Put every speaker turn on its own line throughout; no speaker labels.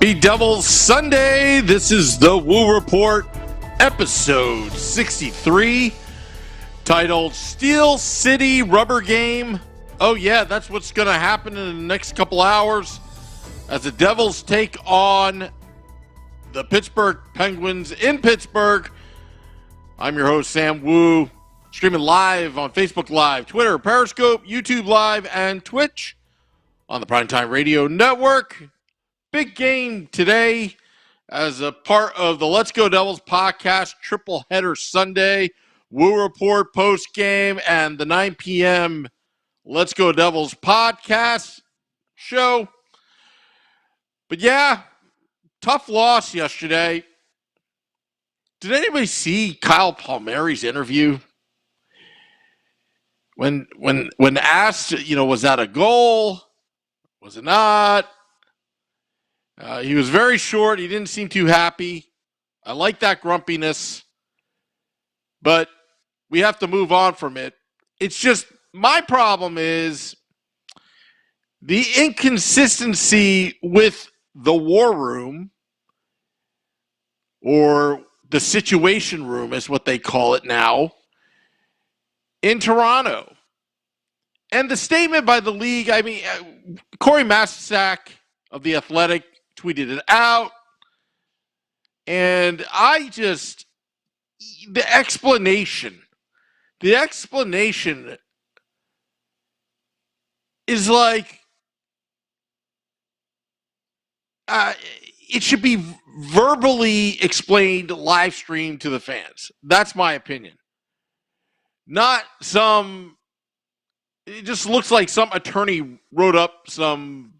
Happy Devils Sunday. This is the Woo Report, episode 63, titled Steel City Rubber Game. Oh yeah, that's what's going to happen in the next couple hours as the Devils take on the Pittsburgh Penguins in Pittsburgh. I'm your host, Sam Woo, streaming live on Facebook Live, Twitter, Periscope, YouTube Live, and Twitch on the Primetime Radio Network. Big game today as a part of the Let's Go Devils podcast, triple header Sunday, Woo Report post game, and the 9 p.m. Let's Go Devils podcast show. But yeah, tough loss yesterday. Did anybody see Kyle Palmieri's interview? When asked, was that a goal? Was it not? He was very short. He didn't seem too happy. I like that grumpiness, but we have to move on from it. It's just my problem is the inconsistency with the war room, or the situation room is what they call it now, in Toronto. And the statement by the league, Corey Masisak of The Athletic tweeted it out. And the explanation is like, it should be verbally explained, live streamed to the fans. That's my opinion. Not it just looks like some attorney wrote up some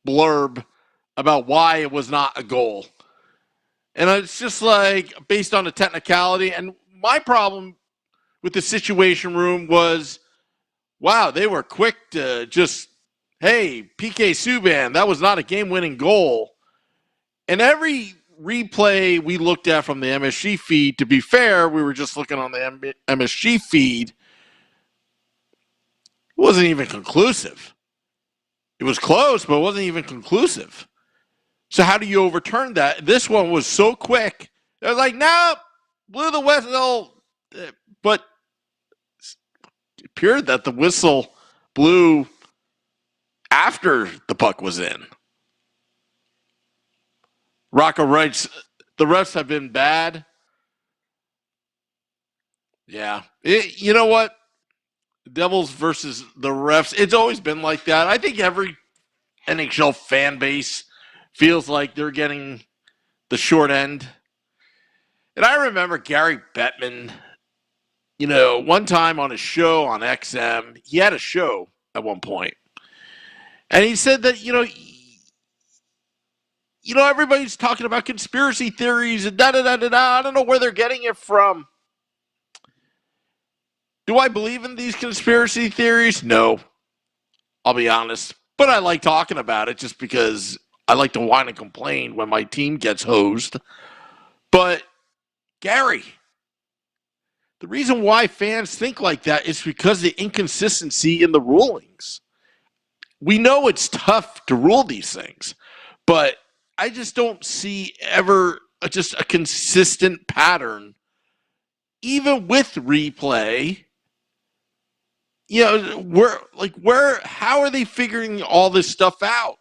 blurb about why it was not a goal. And it's just like based on a technicality. And my problem with the situation room was, wow, they were quick to just, hey, PK Subban, that was not a game-winning goal. And every replay we looked at from the MSG feed, to be fair, we were just looking on the MSG feed, it wasn't even conclusive. It was close, but it wasn't even conclusive. So how do you overturn that? This one was so quick. It was like, no, blew the whistle. But it appeared that the whistle blew after the puck was in. Rocco writes, the refs have been bad. Yeah. You know what? Devils versus the refs, it's always been like that. I think every NHL fan base feels like they're getting the short end. And I remember Gary Bettman, one time on a show on XM, he had a show at one point. And he said that, everybody's talking about conspiracy theories and da-da-da-da-da. I don't know where they're getting it from. Do I believe in these conspiracy theories? No. I'll be honest. But I like talking about it just because I like to whine and complain when my team gets hosed. But, Gary, the reason why fans think like that is because of the inconsistency in the rulings. We know it's tough to rule these things, but I just don't see ever just a consistent pattern, even with replay. How are they figuring all this stuff out?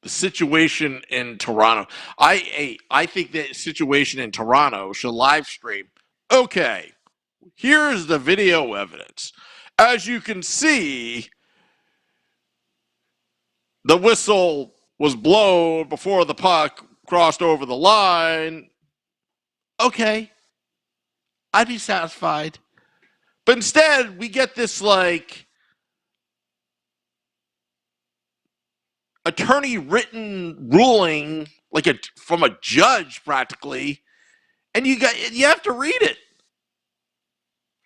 The situation in Toronto. I think the situation in Toronto should live stream. Okay, here's the video evidence. As you can see, the whistle was blown before the puck crossed over the line. Okay, I'd be satisfied. But instead, we get this attorney-written ruling, from a judge practically, and you have to read it.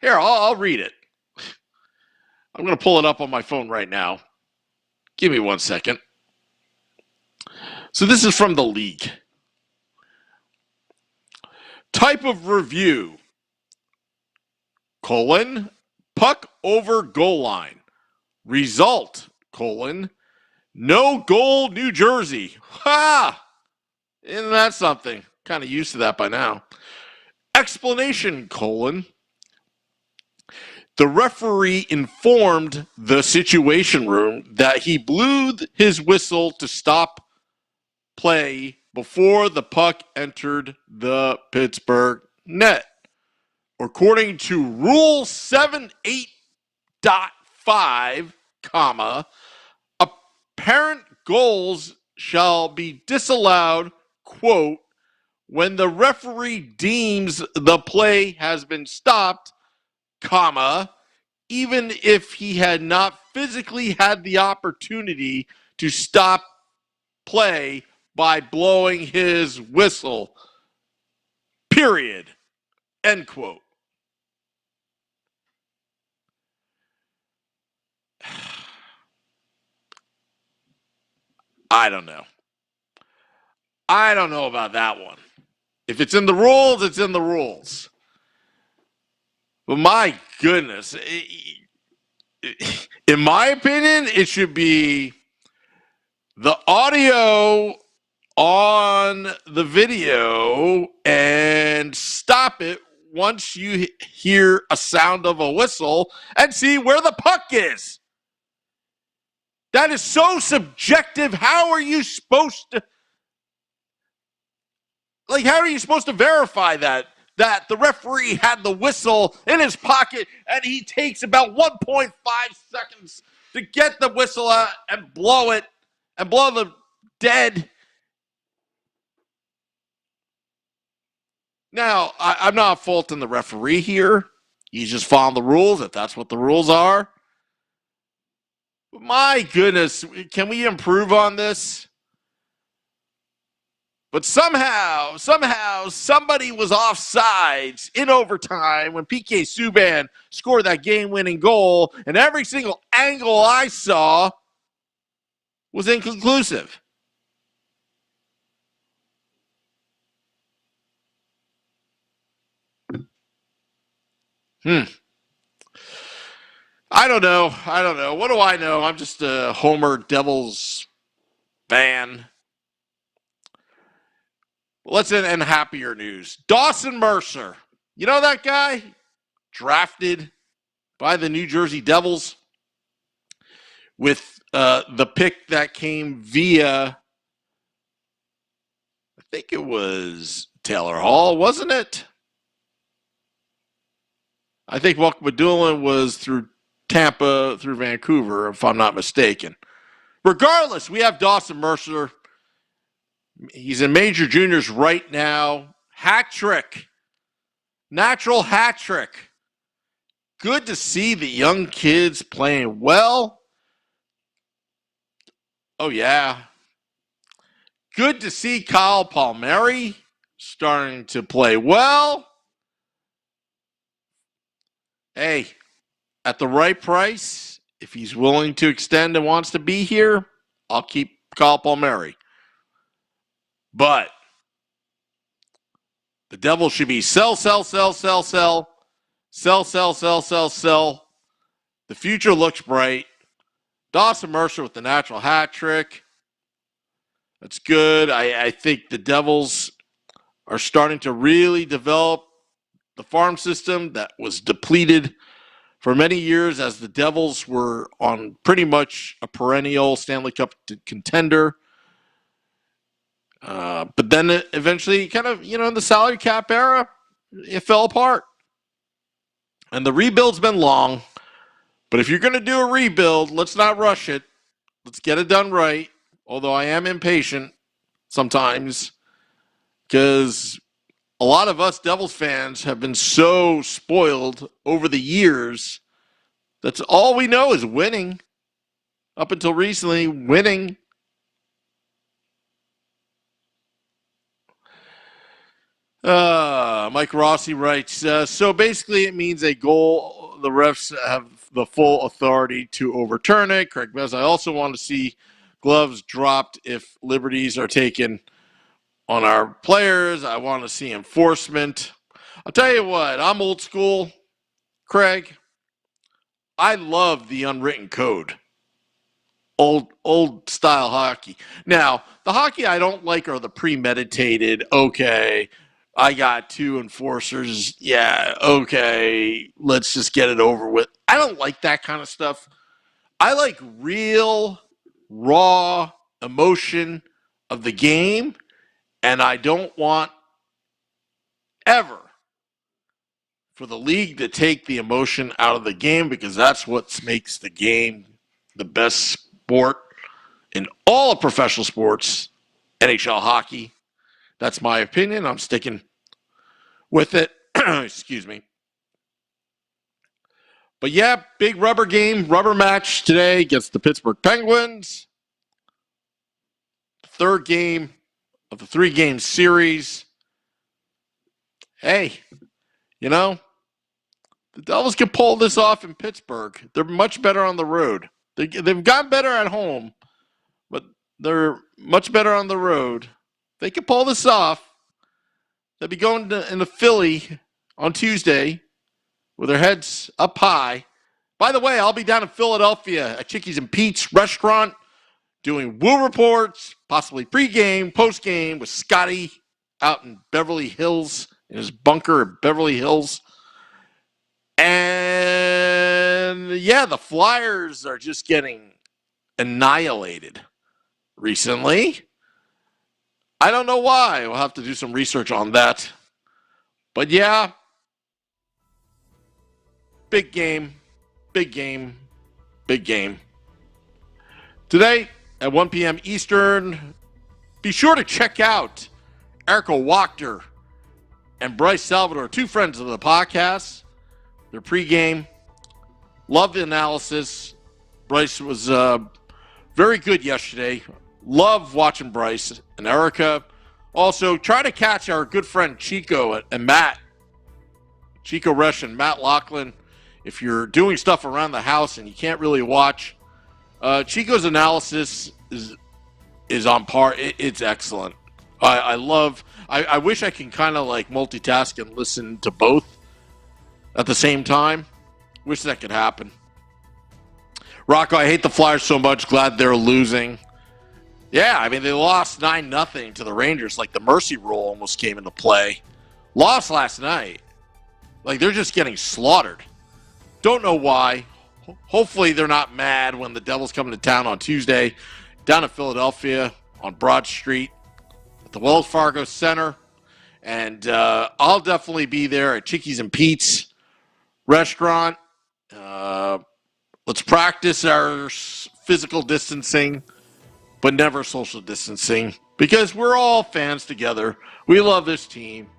Here, I'll read it. I'm going to pull it up on my phone right now. Give me 1 second. So this is from the league. Type of review: puck over goal line. Result: No goal, New Jersey. Ha! Isn't that something? Kind of used to that by now. Explanation, colon. The referee informed the Situation Room that he blew his whistle to stop play before the puck entered the Pittsburgh net. According to Rule 78.5, comma, apparent goals shall be disallowed, quote, when the referee deems the play has been stopped, comma, even if he had not physically had the opportunity to stop play by blowing his whistle. Period. End quote. I don't know. I don't know about that one. If it's in the rules, it's in the rules. But my goodness, in my opinion, it should be the audio on the video and stop it once you hear a sound of a whistle and see where the puck is. That is so subjective. How are you supposed to verify that the referee had the whistle in his pocket and he takes about 1.5 seconds to get the whistle out and blow it and blow the dead? Now, I'm not faulting the referee here. He's just following the rules, if that's what the rules are. But my goodness, can we improve on this? But somehow, somebody was offsides in overtime when PK Subban scored that game-winning goal, and every single angle I saw was inconclusive. I don't know. What do I know? I'm just a Homer Devils fan. Let's end happier news. Dawson Mercer. You know that guy? Drafted by the New Jersey Devils with the pick that came via, I think it was Taylor Hall, wasn't it? I think Welk Madulin was through Tampa, through Vancouver, if I'm not mistaken. Regardless, we have Dawson Mercer. He's in major juniors right now. Hat trick. Natural hat trick. Good to see the young kids playing well. Oh, yeah. Good to see Kyle Palmieri starting to play well. Hey, at the right price, if he's willing to extend and wants to be here, I'll keep Kyle Palmieri. But the Devils should be sell. The future looks bright. Dawson Mercer with the natural hat trick. That's good. I think the Devils are starting to really develop the farm system that was depleted for many years as the Devils were on pretty much a perennial Stanley Cup contender. But then eventually, kind of, in the salary cap era, it fell apart. And the rebuild's been long. But if you're going to do a rebuild, let's not rush it. Let's get it done right. Although I am impatient sometimes because a lot of us Devils fans have been so spoiled over the years. That's all we know is winning. Up until recently, winning. Mike Rossi writes, so basically it means a goal. The refs have the full authority to overturn it. Craig Bez, I also want to see gloves dropped if liberties are taken on our players. I want to see enforcement. I'll tell you what, I'm old school, Craig. I love the unwritten code. old style hockey. Now, the hockey I don't like are the premeditated, okay, I got two enforcers. Yeah, okay, let's just get it over with. I don't like that kind of stuff. I like real, raw emotion of the game, and I don't want ever for the league to take the emotion out of the game, because that's what makes the game the best sport in all of professional sports, NHL hockey. That's my opinion. I'm sticking with it. Excuse me. But yeah, big rubber match today against the Pittsburgh Penguins. Third game of the 3-game series. Hey, you know, the Devils can pull this off in Pittsburgh. They're much better on the road. They've gotten better at home, but they're much better on the road. They can pull this off. They'll be going into Philly on Tuesday with their heads up high. By the way, I'll be down in Philadelphia at Chickies and Pete's restaurant doing Woo reports, possibly pregame, postgame with Scotty out in Beverly Hills, in his bunker in Beverly Hills. And yeah, the Flyers are just getting annihilated recently. I don't know why. We'll have to do some research on that. But yeah, big game. Today at 1 p.m. Eastern, be sure to check out Erica Wachter and Bryce Salvador, two friends of the podcast. Their pregame. Love the analysis. Bryce was very good yesterday. Love watching Bryce and Erica. Also, try to catch our good friend Chico and Matt. Chico Resch and Matt Lachlan. If you're doing stuff around the house and you can't really watch, Chico's analysis is on par. It's excellent. I wish I can kind of like multitask and listen to both at the same time. Wish that could happen. Rocco, I hate the Flyers so much. Glad they're losing. Yeah, I mean, they lost 9-0 to the Rangers. Like, the mercy rule almost came into play. Lost last night. Like, they're just getting slaughtered. Don't know why. Hopefully they're not mad when the Devils come to town on Tuesday down in Philadelphia on Broad Street at the Wells Fargo Center. And I'll definitely be there at Chickies and Pete's restaurant. Let's practice our physical distancing, but never social distancing, because we're all fans together. We love this team.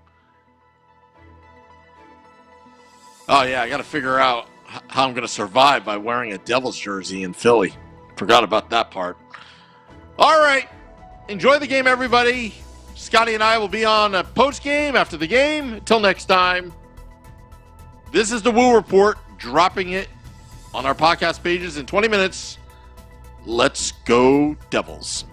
Oh, yeah, I got to figure out how I'm going to survive by wearing a Devils jersey in Philly. Forgot about that part. All right. Enjoy the game, everybody. Scotty and I will be on a post-game after the game. Until next time, this is the Woo Report, dropping it on our podcast pages in 20 minutes. Let's go Devils.